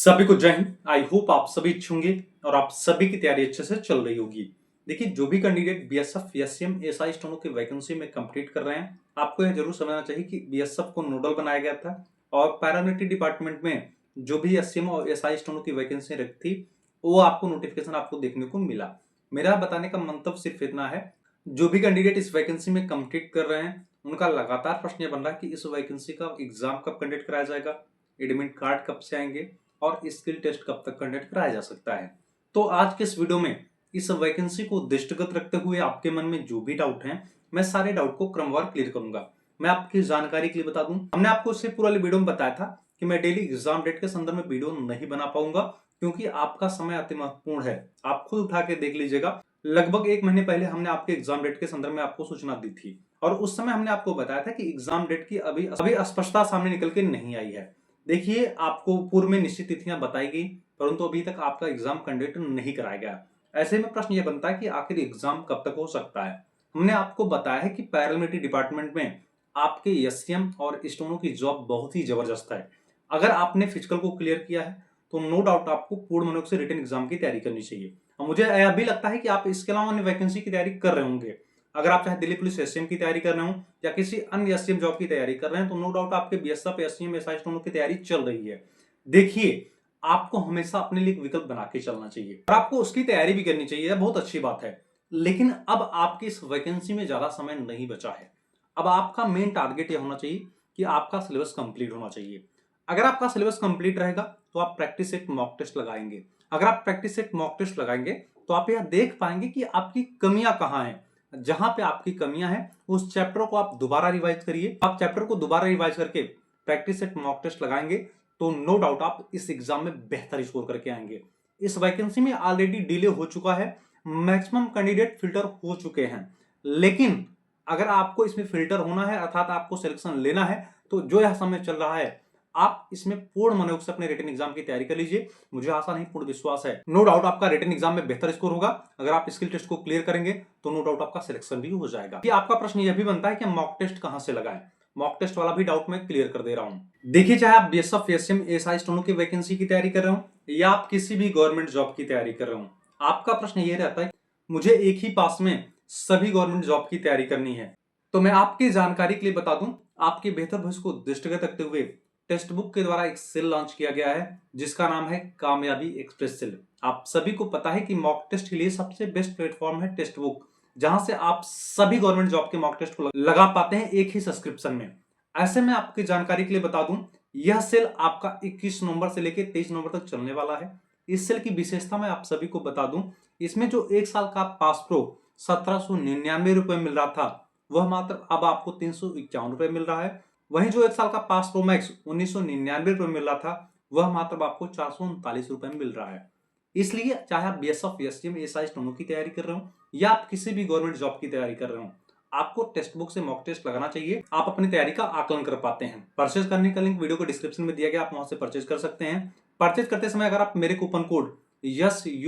सभी को जय हिंद। आई होप आप सभी अच्छे होंगे और आप सभी की तैयारी अच्छे से चल रही होगी। देखिए, जो भी कैंडिडेट बीएसएफ, एससीएम, एसआई स्टोनों की वैकेंसी में कंप्लीट कर रहे हैं, आपको यह जरूर समझना चाहिए कि बीएसएफ को नोडल बनाया गया था और पैरामिलिट्री डिपार्टमेंट में जो भी एससीएम और एसआई स्टोनों की वैकेंसी रखी थी, वो आपको नोटिफिकेशन आपको देखने को मिला। मेरा बताने का मंतव्य सिर्फ इतना है, जो भी कैंडिडेट इस वैकेंसी में कंप्लीट कर रहे हैं, उनका लगातार प्रश्न यह बन रहा है कि इस वैकेंसी का एग्जाम कब कंडक्ट कराया जाएगा, एडमिट कार्ड कब से आएंगे और स्किल टेस्ट कब तक कंडक्ट कराया जा सकता है। तो आज के इस वीडियो में इस वैकेंसी को दृष्टिगत रखते हुए आपके मन में जो भी डाउट हैं, मैं सारे डाउट को क्रमवार क्लियर करूंगा। मैं आपकी जानकारी के लिए बता दूं, हमने आपको इससे पूरा वीडियो में बताया था कि मैं डेली एग्जाम डेट के संदर्भ में वीडियो नहीं बना पाऊंगा, क्योंकि आपका समय अति महत्वपूर्ण है। आप खुद उठा के देख लीजिएगा, लगभग 1 महीने पहले हमने आपके एग्जाम डेट के संदर्भ में आपको सूचना दी थी और उस समय हमने आपको बताया था कि एग्जाम डेट की अभी स्पष्टता सामने निकल के नहीं आई है। देखिए, आपको पूर्व में निश्चित तिथियां बताई गई, परंतु अभी तक आपका एग्जाम कंडक्ट नहीं कराया गया। ऐसे में प्रश्न यह बनता है कि आखिर एग्जाम कब तक हो सकता है। हमने आपको बताया है कि पैरामिलिट्री डिपार्टमेंट में आपके एससीएम और स्टोनों की जॉब बहुत ही जबरदस्त है। अगर आपने फिजिकल को क्लियर किया है तो नो डाउट आपको पूर्ण मनोयोग से रिटन एग्जाम की तैयारी करनी चाहिए। और मुझे यह भी लगता है कि आप इसके अलावा अन्य वैकेंसी की तैयारी कर रहे होंगे। अगर आप चाहे दिल्ली पुलिस एससीएम की तैयारी कर रहे हो या किसी अन्य एससीएम जॉब की तैयारी कर रहे हैं, तो नो डाउट आपके बीएसएफ, एससीएम, एसआई स्टोनों की तैयारी चल रही है। देखिए, आपको हमेशा अपने लिए एक विकल्प बना के चलना चाहिए और आपको उसकी तैयारी भी करनी चाहिए, यह बहुत अच्छी बात है। लेकिन अब आपकी इस वैकेंसी में ज्यादा समय नहीं बचा है। अब आपका मेन टारगेट यह होना चाहिए कि आपका सिलेबस कंप्लीट होना चाहिए। अगर आपका सिलेबस कंप्लीट रहेगा तो आप प्रैक्टिस सेट मॉक टेस्ट लगाएंगे। अगर आप प्रैक्टिस सेट मॉक टेस्ट लगाएंगे तो आप यह देख पाएंगे कि आपकी कमियां कहां हैं। जहां पे आपकी कमियां हैं, उस चैप्टर को आप दोबारा रिवाइज करिए। आप चैप्टर को दोबारा रिवाइज करके प्रैक्टिस सेट मॉक टेस्ट लगाएंगे तो नो डाउट आप इस एग्जाम में बेहतर स्कोर करके आएंगे। इस वैकेंसी में ऑलरेडी डिले हो चुका है, मैक्सिमम कैंडिडेट फिल्टर हो चुके हैं। लेकिन अगर आपको इसमें फिल्टर होना है, अर्थात आपको सिलेक्शन लेना है, तो जो यह समय चल रहा है, आप इसमें पूर्ण मनोयोग से अपने रिटन एग्जाम की तैयारी कर लीजिए। मुझे आशा नहीं, पूर्ण विश्वास है, नो डाउट आपका रिटन एग्जाम में बेहतर स्कोर होगा। अगर आप स्किल टेस्ट को क्लियर करेंगे तो नो डाउट आपका सिलेक्शन भी हो जाएगा। कि आपका प्रश्न यह भी बनता है कि मॉक टेस्ट कहां से लगाएं। मॉक टेस्ट वाला भी डाउट मैं क्लियर कर दे रहा हूं। देखिए, चाहे आप बीएसएफ, एससीएम, एसआई स्टोनों की वैकेंसी की तैयारी कर रहे हो या आप किसी भी गवर्नमेंट जॉब की तैयारी कर रहे हो, आपका प्रश्न यह रहता है मुझे एक ही पास में सभी गवर्नमेंट जॉब की तैयारी करनी है। तो मैं आपकी जानकारी के लिए बता दूं, आपके बेहतर भविष्य को दृष्टिगत रखते हुए टेक्स्ट बुक के द्वारा एक सेल लॉन्च किया गया है जिसका नाम है कामयाबी एक्सप्रेस सेल। आप सभी को पता है कि मॉक टेस्ट के लिए सबसे बेस्ट प्लेटफॉर्म है टेक्स्ट बुक, जहां से आप सभी गवर्नमेंट जॉब के मॉक टेस्ट को लगा पाते हैं एक ही सब्सक्रिप्शन में। ऐसे में आपकी जानकारी के लिए बता दूं, यह सेल आपका 21 नवंबर से लेकर 23 नवंबर तक चलने वाला है। इस सेल की विशेषता मैं आप सभी को बता दूं, इसमें जो 1 साल का पास प्रो 1799 रुपए मिल रहा था, वह मात्र अब आपको 351 रुपए मिल रहा है। वहीं जो 1 साल का पास प्रो मैक्स 1999 रुपए मिल रहा था, वह मात्र आपको 439 रुपए में मिल रहा है। इसलिए चाहे आप बीएसएफ, एसटीएम, एसआई स्टोनों की तैयारी कर रहे हो या आप किसी भी गवर्नमेंट जॉब की तैयारी कर रहे हो, आपको टेक्स्ट बुक से मॉक टेस्ट लगाना चाहिए। आप अपनी तैयारी का आकलन कर पाते हैं। परचेज करने का लिंक वीडियो को डिस्क्रिप्शन में दिया गया, आप वहां से परचेज कर सकते हैं। परचेज करते समय अगर आप मेरे कूपन कोड SUDHAKAR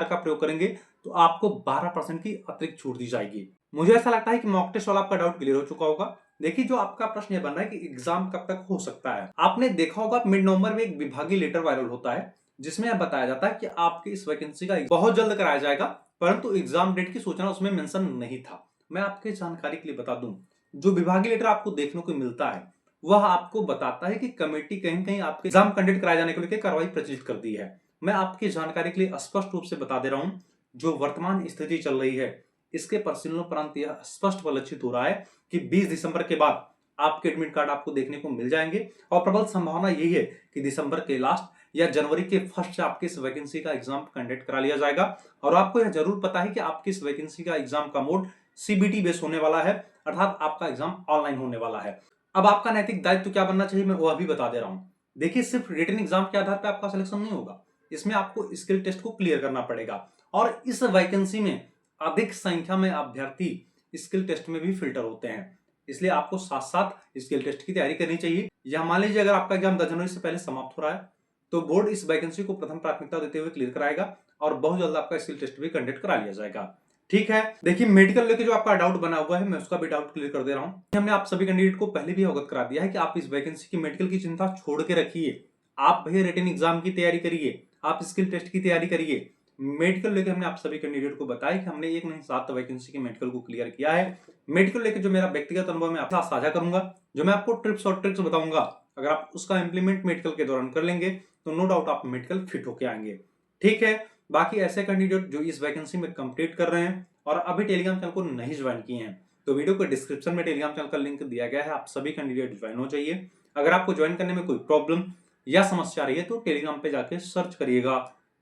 का प्रयोग करेंगे तो आपको 12% की अतिरिक्त छूट दी जाएगी। मुझे ऐसा लगता है कि मॉक टेस्ट वाला आपका डाउट क्लियर हो चुका होगा। देखिए, जो आपका प्रश्न यह बन रहा है कि एग्जाम कब तक हो सकता है, आपने देखा होगा मिड नवंबर में एक विभागीय लेटर वायरल होता है जिसमें यह बताया जाता है कि आपकी इस वैकेंसी का बहुत जल्द कराया जाएगा, परंतु एग्जाम डेट की सूचना उसमें मेंशन नहीं था। मैं आपकी जानकारी के लिए बता दूं, जो विभागीय लेटर आपको देखने को मिलता है वह आपको बताता है कि कमेटी कहीं कहीं आपके एग्जाम कंडक्ट कराए जाने को लेकर कार्रवाई प्रचलित कर दी है। मैं आपकी जानकारी के लिए स्पष्ट रूप से बता दे रहा हूं, जो वर्तमान स्थिति चल रही है, इसके परिशीलनोपरांत यह स्पष्ट परिलक्षित हो रहा है कि 20 दिसंबर के बाद आपके एडमिट कार्ड आपको देखने को मिल जाएंगे और प्रबल संभावना यही है कि दिसंबर के लास्ट या जनवरी के फर्स्ट से आपकी इस वैकेंसी का एग्जाम कंडक्ट करा लिया जाएगा। और आपको यह जरूर पता है कि आपकी इस वैकेंसी का एग्जाम का मोड सीबीटी बेस होने वाला है, अर्थात आपका एग्जाम ऑनलाइन होने वाला है। अब आपका नैतिक दायित्व क्या बनना चाहिए, मैं वह भी बता दे रहा हूं। देखिए, सिर्फ रिटन एग्जाम के आधार पर आपका सिलेक्शन नहीं होगा, इसमें आपको स्किल टेस्ट को क्लियर करना पड़ेगा और इस वैकेंसी में अधिक संख्या में अभ्यर्थी स्किल टेस्ट में भी फिल्टर होते हैं। इसलिए आपको साथ साथ स्किल टेस्ट की तैयारी करनी चाहिए। या मान लीजिए अगर आपका एग्जाम 10 जनवरी से पहले समाप्त हो रहा है तो बोर्ड इस वैकेंसी को प्रथम प्राथमिकता देते हुए क्लियर कराएगा और बहुत जल्द आपका स्किल टेस्ट भी कंडक्ट करा लिया जाएगा। ठीक है, देखिए, मेडिकल लेके जो आपका डाउट बना हुआ है, मैं उसका भी डाउट क्लियर कर दे रहा हूं। हमने आप सभी कैंडिडेट को पहले भी अवगत करा दिया है कि आप इस वैकेंसी की मेडिकल की चिंता छोड़ के रखिए। आप भैया रिटन एग्जाम की तैयारी करिए, आप स्किल टेस्ट की तैयारी करिए। मेडिकल लेके हमने आप सभी कैंडिडेट को बताया कि हमने 1 नहीं 7 वैकेंसी की मेडिकल को क्लियर किया है। मेडिकल लेके जो मेरा व्यक्तिगत अनुभव मैं आपके साथ साझा करूंगा, जो मैं आपको टिप्स और ट्रिक्स बताऊंगा, अगर आप उसका इंप्लीमेंट मेडिकल के दौरान कर लेंगे तो नो डाउट आप मेडिकल फिट होके आएंगे। ठीक है, बाकी ऐसे कैंडिडेट जो इस वैकेंसी में कंप्लीट कर रहे हैं और अभी टेलीग्राम चैनल को नहीं ज्वाइन किए हैं, तो वीडियो को डिस्क्रिप्शन में टेलीग्राम चैनल का लिंक दिया गया है, आप सभी कैंडिडेट ज्वाइन हो जाइए। अगर आपको ज्वाइन करने में कोई प्रॉब्लम या समस्या आ रही है तो टेलीग्राम पे जाके सर्च करिएगा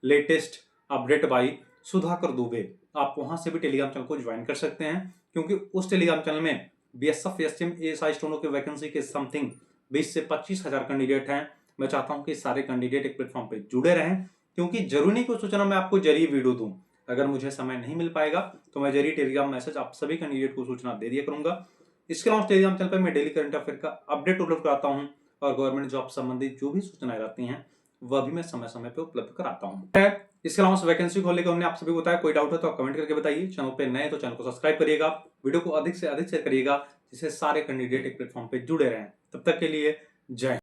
latest update by Sudhakar Dubey, आप वहां से भी टेलीग्राम चैनल को ज्वाइन कर सकते हैं, क्योंकि उस टेलीग्राम चैनल में बीएसएफ एसएम एएसआई स्टोनो की वैकेंसी के समथिंग 20 से 25 हजार कैंडिडेट हैं। मैं चाहता हूं कि सारे कैंडिडेट एक प्लेटफॉर्म पे जुड़े रहें, क्योंकि जरूरी नहीं कोई सूचना मैं आपको जरिए वीडियो दूं, अगर मुझे समय नहीं मिल पाएगा तो मैं जरिए टेलीग्राम मैसेज आप सभी कैंडिडेट को सूचना दे दिया करूंगा। इसके अलावा टेलीग्राम चैनल पर मैं डेली करंट अफेयर का अपडेट उपलब्ध कराता हूँ और गवर्नमेंट जॉब संबंधित जो भी सूचनाएं रहती हैं वह भी मैं समय समय पे उपलब्ध कराता हूँ। इसके अलावा वैकेंसी को लेकर हमने आप सभी को बताया, कोई डाउट है तो आप कमेंट करके बताइए। चैनल पे नए तो चैनल को सब्सक्राइब करिएगा, वीडियो को अधिक से अधिक शेयर करिएगा, जिससे सारे कैंडिडेट एक प्लेटफॉर्म पे जुड़े रहें। तब तक के लिए जय हिंद।